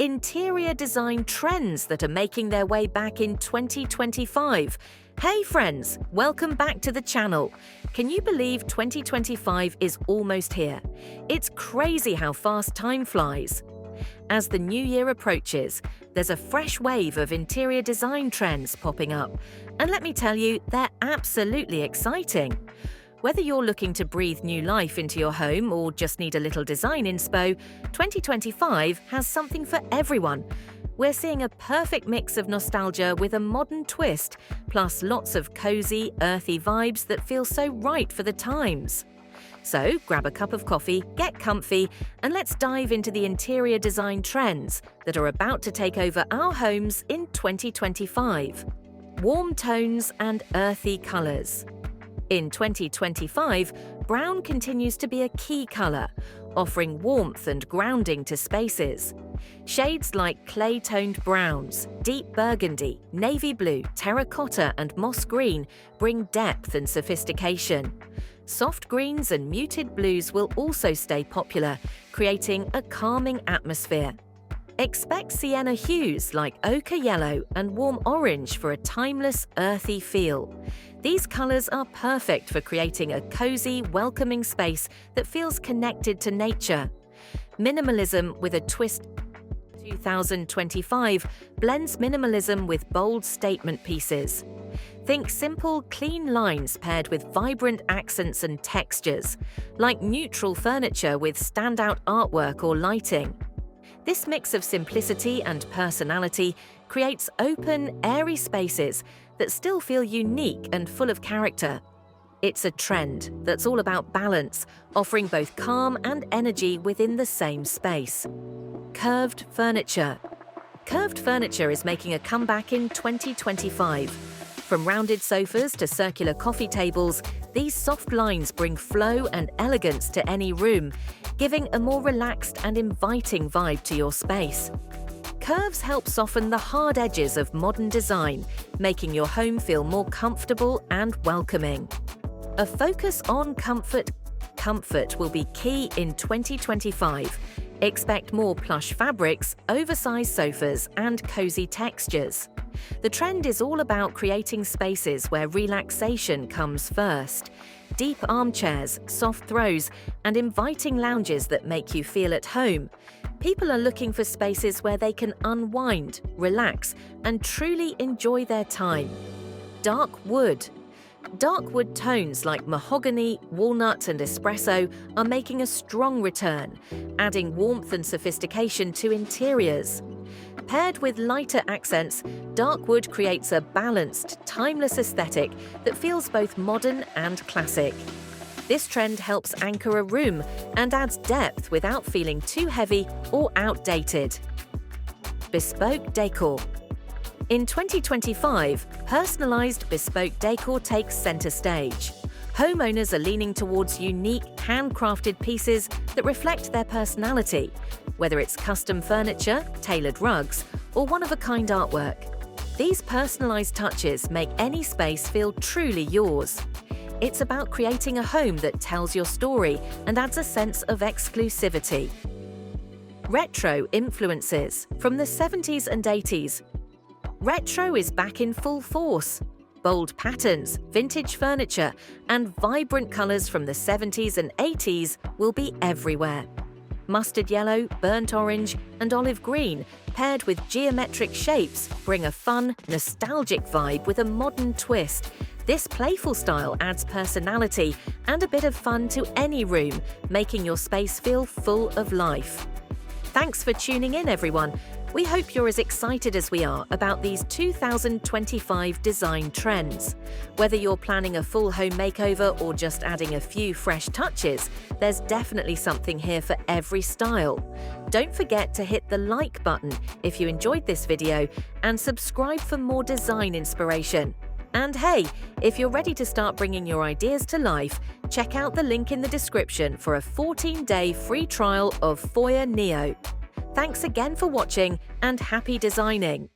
interior design trends that are making their way back in 2025. Hey friends, welcome back to the channel. Can you believe 2025 is almost here? It's crazy how fast time flies. As the new year approaches, there's a fresh wave of interior design trends popping up. And let me tell you, they're absolutely exciting. Whether you're looking to breathe new life into your home or just need a little design inspo, 2025 has something for everyone. We're seeing a perfect mix of nostalgia with a modern twist, plus lots of cozy, earthy vibes that feel so right for the times. So grab a cup of coffee, get comfy, and let's dive into the interior design trends that are about to take over our homes in 2025. Warm tones and earthy colors. In 2025, brown continues to be a key color, offering warmth and grounding to spaces. Shades like clay-toned browns, deep burgundy, navy blue, terracotta, and moss green bring depth and sophistication. Soft greens and muted blues will also stay popular, creating a calming atmosphere. Expect sienna hues like ochre yellow and warm orange for a timeless, earthy feel. These colors are perfect for creating a cozy, welcoming space that feels connected to nature. Minimalism with a twist 2025 blends minimalism with bold statement pieces. Think simple, clean lines paired with vibrant accents and textures, like neutral furniture with standout artwork or lighting. This mix of simplicity and personality creates open, airy spaces that still feel unique and full of character. It's a trend that's all about balance, offering both calm and energy within the same space. Curved furniture. Curved furniture is making a comeback in 2025. From rounded sofas to circular coffee tables, these soft lines bring flow and elegance to any room, giving a more relaxed and inviting vibe to your space. Curves help soften the hard edges of modern design, making your home feel more comfortable and welcoming. A focus on comfort will be key in 2025. Expect more plush fabrics, oversized sofas, and cozy textures. The trend is all about creating spaces where relaxation comes first. Deep armchairs, soft throws, and inviting lounges that make you feel at home. People are looking for spaces where they can unwind, relax, and truly enjoy their time. Dark wood. Dark wood tones like mahogany, walnut, and espresso are making a strong return, adding warmth and sophistication to interiors. Paired with lighter accents, dark wood creates a balanced, timeless aesthetic that feels both modern and classic. This trend helps anchor a room and adds depth without feeling too heavy or outdated. Bespoke decor. In 2025, personalized bespoke decor takes center stage. Homeowners are leaning towards unique, handcrafted pieces that reflect their personality, whether it's custom furniture, tailored rugs, or one-of-a-kind artwork. These personalized touches make any space feel truly yours. It's about creating a home that tells your story and adds a sense of exclusivity. Retro influences from the 70s and 80s. Retro is back in full force. Bold patterns, vintage furniture, and vibrant colors from the 70s and 80s will be everywhere. Mustard yellow, burnt orange, and olive green, paired with geometric shapes, bring a fun, nostalgic vibe with a modern twist. This playful style adds personality and a bit of fun to any room, making your space feel full of life. Thanks for tuning in, everyone. We hope you're as excited as we are about these 2025 design trends. Whether you're planning a full home makeover or just adding a few fresh touches, there's definitely something here for every style. Don't forget to hit the like button if you enjoyed this video and subscribe for more design inspiration. And hey, if you're ready to start bringing your ideas to life, check out the link in the description for a 14-day free trial of Foyer Neo. Thanks again for watching and happy designing!